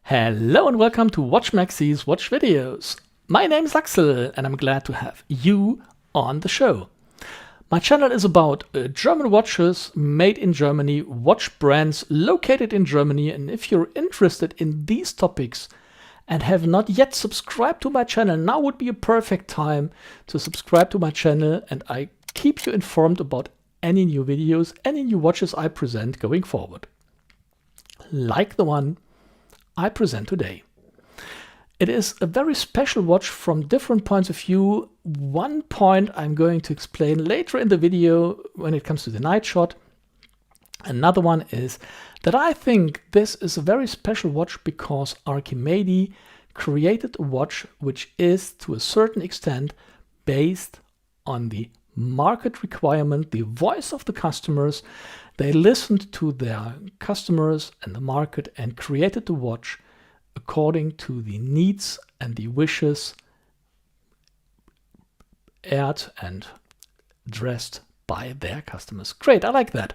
Hello and welcome to Watch Maxie's Watch Videos. My name is Axel and I'm glad to have you on the show. My channel is about German watches made in Germany, watch brands located in Germany, and if you're interested in these topics and have not yet subscribed to my channel, now would be a perfect time to subscribe to my channel, and I keep you informed about any new videos, any new watches I present going forward. Like the one I present today. It is a very special watch from different points of view. One point I'm going to explain later in the video when it comes to the night shot. Another one is that I think this is a very special watch because Archimede created a watch which is to a certain extent based on the market requirement, the voice of the customers. They listened to their customers and the market and created the watch according to the needs and the wishes aired and dressed by their customers. Great, I like that.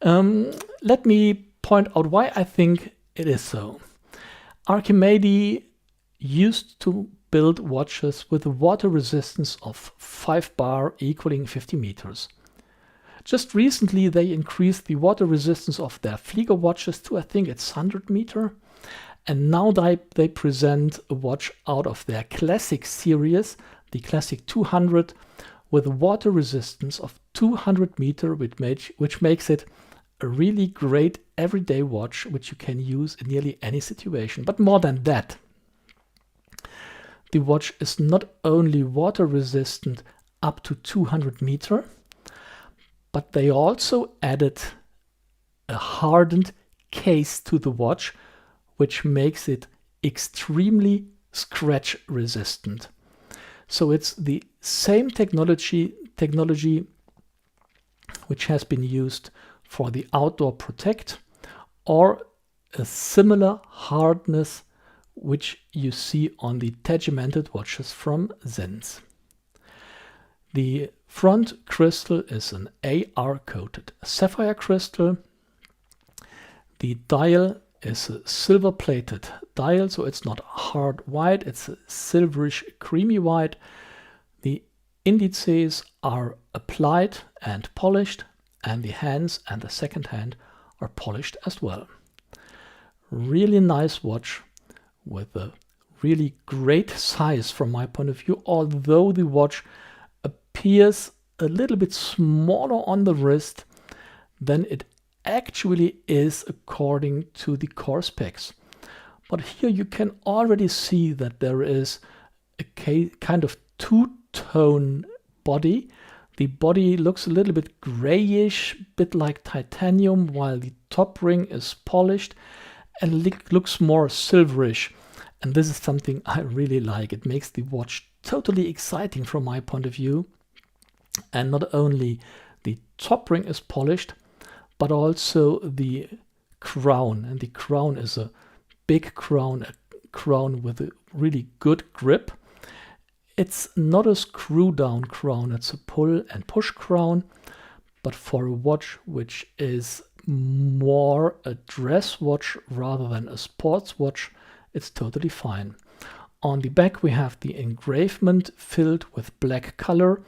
Let me point out why I think it is so. Archimede used to build watches with a water resistance of 5 bar equaling 50 meters. Just recently they increased the water resistance of their Flieger watches to, I think it's 100 meter. And now they present a watch out of their Klassik series, the Klassik 200, with a water resistance of 200 meter, which makes it a really great everyday watch which you can use in nearly any situation. But more than that, the watch is not only water resistant up to 200 meter, but they also added a hardened case to the watch, which makes it extremely scratch resistant. So it's the same technology which has been used for the outdoor protect, or a similar hardness which you see on the tegimented watches from Zenz. The front crystal is an AR-coated sapphire crystal. The dial is a silver-plated dial, so it's not hard white, it's a silverish creamy white. The indices are applied and polished, and the hands and the second hand are polished as well. Really nice watch with a really great size from my point of view, although the watch appears a little bit smaller on the wrist than it actually is according to the core specs. But here you can already see that there is a kind of two-tone body. The body looks a little bit grayish, bit like titanium, while the top ring is polished and looks more silverish. And this is something I really like. It makes the watch totally exciting from my point of view. And not only the top ring is polished, but also the crown. And the crown is a big crown, a crown with a really good grip. It's not a screw down crown, it's a pull and push crown. But for a watch which is more a dress watch rather than a sports watch, it's totally fine. On the back we have the engravement filled with black color.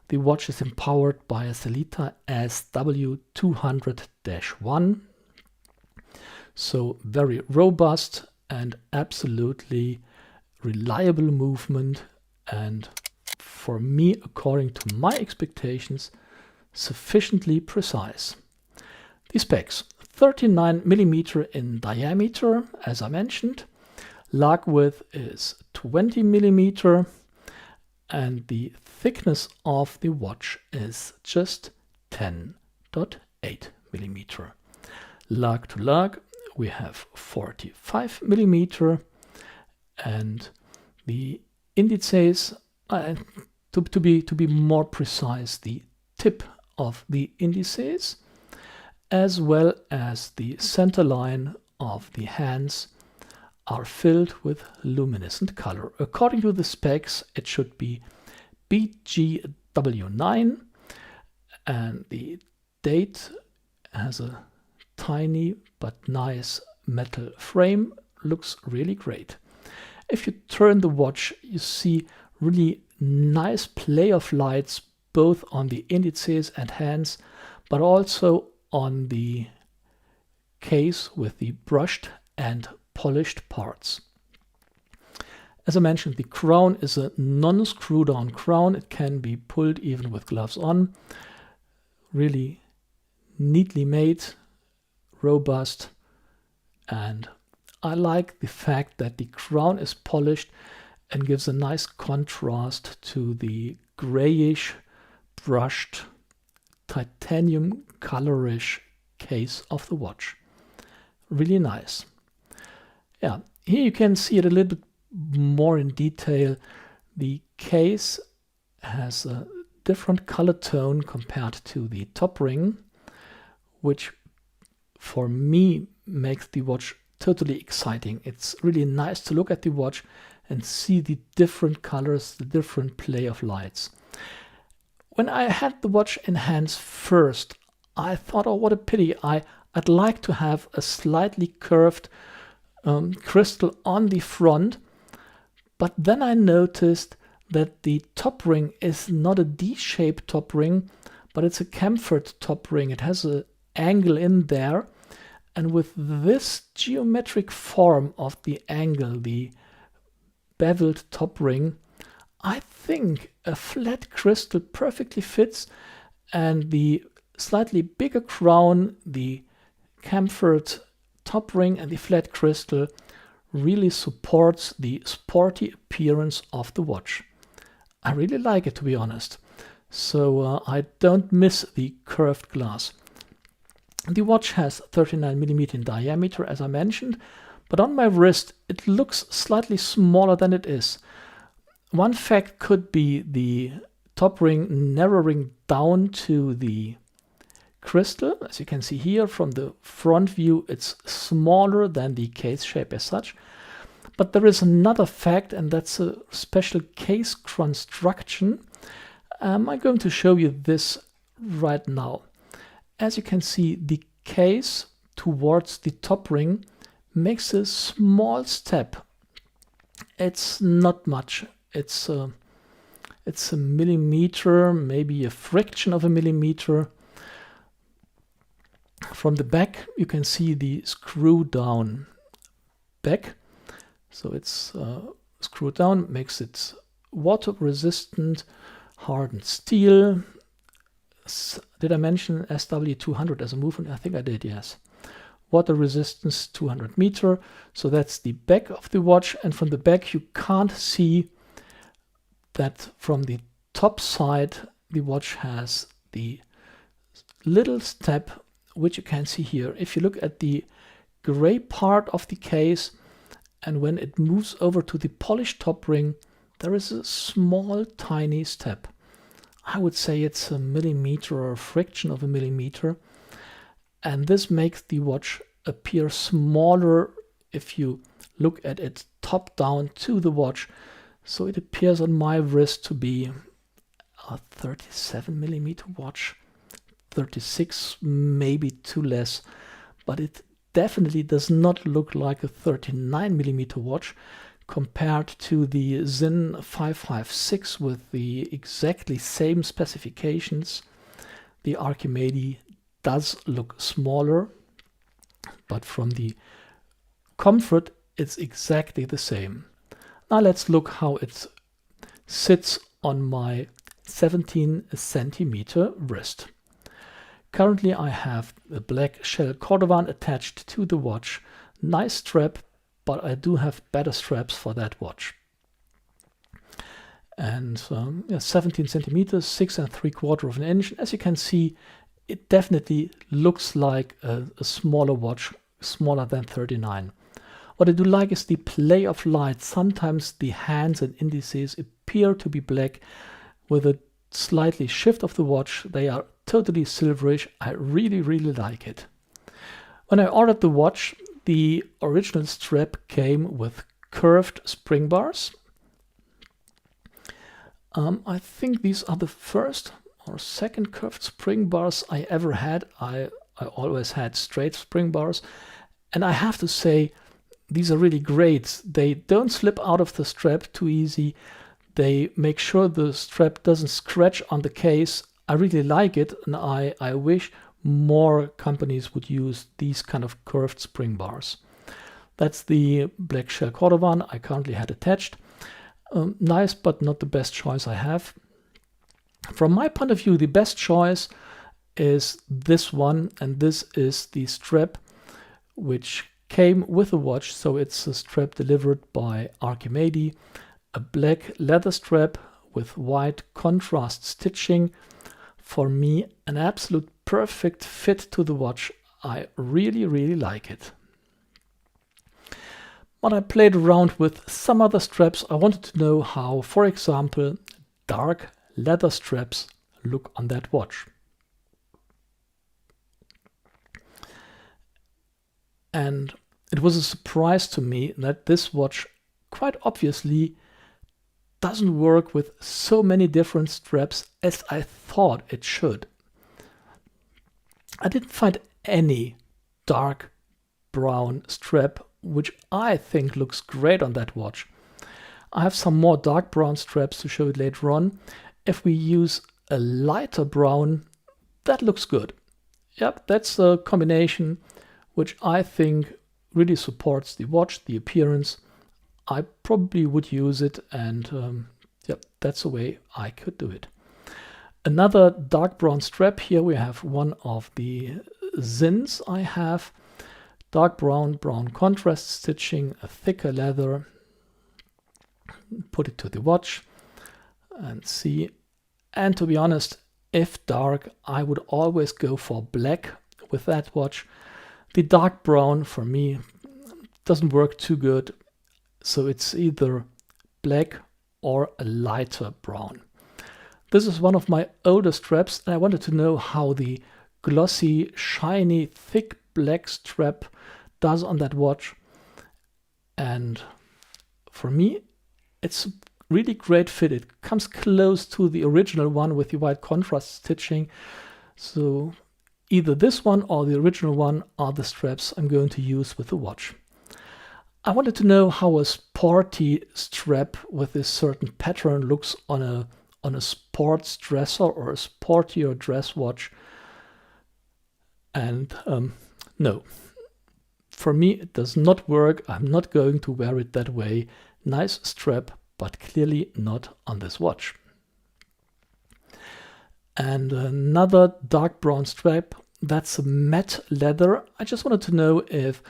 The watch is empowered by a Sellita SW200-1. So very robust and absolutely reliable movement, and for me, according to my expectations, sufficiently precise. The specs: 39mm in diameter, as I mentioned. Lug width is 20mm, and the thickness of the watch is just 10.8mm. Lug to lug we have 45mm, and the indices, to be more precise, the tip of the indices, as well as the center line of the hands, are filled with luminescent color. According to the specs, it should be BGW9, and the date has a tiny but nice metal frame. Looks really great. If you turn the watch, you see really nice play of lights both on the indices and hands, but also on the case with the brushed and polished parts. As I mentioned, the crown is a non-screw down crown. It can be pulled even with gloves on. Really neatly made, robust, and I like the fact that the crown is polished and gives a nice contrast to the grayish brushed titanium colorish case of the watch. Really nice. Yeah, here you can see it a little bit more in detail. The case has a different color tone compared to the top ring, which for me makes the watch totally exciting. It's really nice to look at the watch and see the different colors, the different play of lights. When I had the watch in hands first, I thought, oh, what a pity. I'd like to have a slightly curved crystal on the front, but then I noticed that the top ring is not a D-shaped top ring, but it's a chamfered top ring. It has an angle in there, and with this geometric form of the angle, the beveled top ring, I think a flat crystal perfectly fits, and the slightly bigger crown, the chamfered top ring and the flat crystal really supports the sporty appearance of the watch. I really like it, to be honest. So I don't miss the curved glass. The watch has 39mm in diameter, as I mentioned, but on my wrist it looks slightly smaller than it is. One fact could be the top ring narrowing down to the crystal. As you can see here from the front view, it's smaller than the case shape as such. But there is another fact, and that's a special case construction. I'm going to show you this right now. As you can see, the case towards the top ring makes a small step. It's not much. It's a millimeter, maybe a fraction of a millimeter. From the back, you can see the screw down back. So it's screwed down, makes it water resistant, hardened steel. Did I mention SW200 as a movement? I think I did, yes. Water resistance 200 meter. So that's the back of the watch. And from the back, you can't see that from the top side, the watch has the little step, which you can see here. If you look at the gray part of the case, and when it moves over to the polished top ring, there is a small, tiny step. I would say it's a millimeter or a fraction of a millimeter. And this makes the watch appear smaller if you look at it top down to the watch. So it appears on my wrist to be a 37mm watch, 36, maybe two less, but it definitely does not look like a 39mm watch compared to the Sinn 556 with the exactly same specifications. The Archimede does look smaller, but from the comfort, it's exactly the same. Now let's look how it sits on my 17cm wrist. Currently I have a black shell cordovan attached to the watch. Nice strap, but I do have better straps for that watch. And 17 centimeters, 6 3/4 of an inch. As you can see, it definitely looks like a smaller watch, smaller than 39. What I do like is the play of light. Sometimes the hands and indices appear to be black. With a slightly shift of the watch, they are totally silverish. I really, really like it. When I ordered the watch, the original strap came with curved spring bars. I think these are the first or second curved spring bars I ever had. I always had straight spring bars. And I have to say, these are really great. They don't slip out of the strap too easy. They make sure the strap doesn't scratch on the case. I really like it, and I wish more companies would use these kind of curved spring bars. That's the black shell Cordovan I currently had attached. Nice, but not the best choice I have. From my point of view, the best choice is this one, and this is the strap which came with the watch. So it's a strap delivered by Archimede. A black leather strap with white contrast stitching. For me, an absolute perfect fit to the watch. I really, really like it. When I played around with some other straps, I wanted to know how, for example, dark leather straps look on that watch. And it was a surprise to me that this watch quite obviously doesn't work with so many different straps as I thought it should. I didn't find any dark brown strap which I think looks great on that watch. I have some more dark brown straps to show it later on. If we use a lighter brown, that looks good. Yep, that's a combination which I think really supports the watch, the appearance. I probably would use it, and yep, that's the way I could do it. Another dark brown strap. Here we have one of the Zins I have. Dark brown, brown contrast stitching, a thicker leather. Put it to the watch and see. And to be honest, if dark, I would always go for black with that watch. The dark brown for me doesn't work too good. So it's either black or a lighter brown. This is one of my older straps, and I wanted to know how the glossy, shiny, thick black strap does on that watch. And for me, it's a really great fit. It comes close to the original one with the white contrast stitching. So either this one or the original one are the straps I'm going to use with the watch. I wanted to know how a sporty strap with this certain pattern looks on a sports dresser or a sportier dress watch. And no, for me it does not work. I'm not going to wear it that way. Nice strap, but clearly not on this watch. And another dark brown strap, that's a matte leather. I just wanted to know if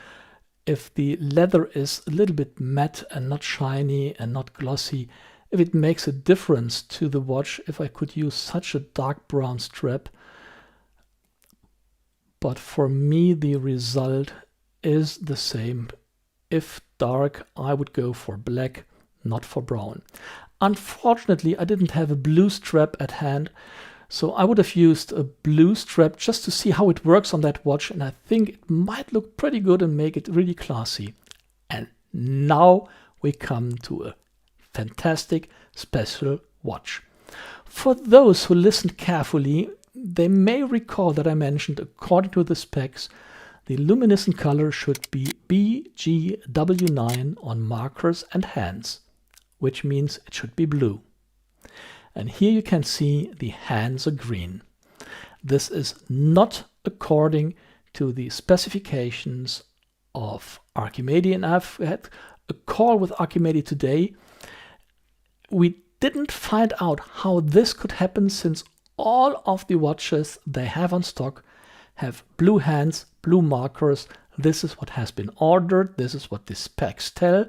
the leather is a little bit matte and not shiny and not glossy, if it makes a difference to the watch if I could use such a dark brown strap. But for me, the result is the same. If dark, I would go for black, not for brown. Unfortunately, I didn't have a blue strap at hand, so I would have used a blue strap just to see how it works on that watch, and I think it might look pretty good and make it really classy. And now we come to a fantastic special watch. For those who listened carefully, they may recall that I mentioned, according to the specs, the luminescent color should be BGW9 on markers and hands, which means it should be blue. And here you can see the hands are green. This is not according to the specifications of Archimede, and I've had a call with Archimede today. We didn't find out how this could happen, since all of the watches they have on stock have blue hands, blue markers. This is what has been ordered. This is what the specs tell.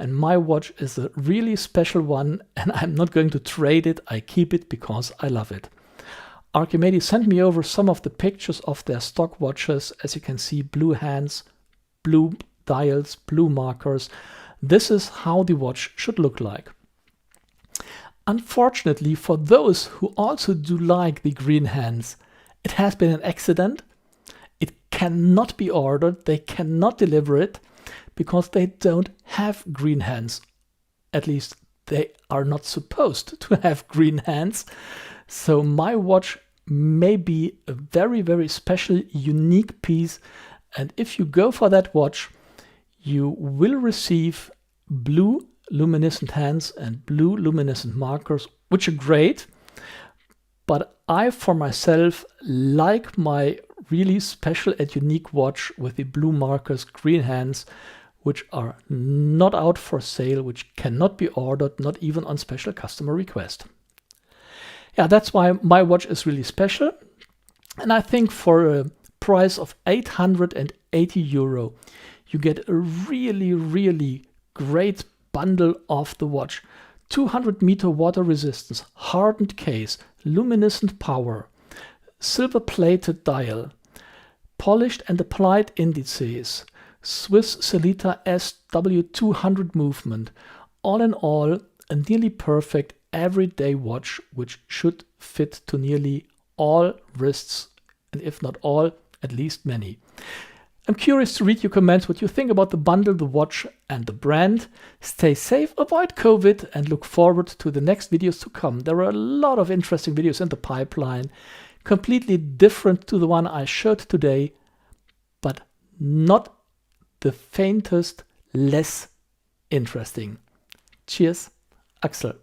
And my watch is a really special one, and I'm not going to trade it. I keep it because I love it. Archimede sent me over some of the pictures of their stock watches. As you can see, blue hands, blue dials, blue markers. This is how the watch should look like. Unfortunately, for those who also do like the green hands, it has been an accident. It cannot be ordered. They cannot deliver it because they don't have green hands. At least they are not supposed to have green hands. So my watch may be a very, very special, unique piece. And if you go for that watch, you will receive blue luminescent hands and blue luminescent markers, which are great. But I, for myself, like my really special and unique watch with the blue markers, green hands, which are not out for sale, which cannot be ordered, not even on special customer request. Yeah, that's why my watch is really special. And I think for a price of 880 euro, you get a really, really great bundle of the watch. 200-meter water resistance, hardened case, luminescent power, silver-plated dial, polished and applied indices, Swiss Sellita SW200 movement. All in all, a nearly perfect everyday watch which should fit to nearly all wrists, and if not all, at least many. I'm curious to read your comments, what you think about the bundle, the watch and the brand. Stay safe, avoid COVID, and look forward to the next videos to come. There are a lot of interesting videos in the pipeline, completely different to the one I showed today, but not the faintest less interesting. Cheers, Axel.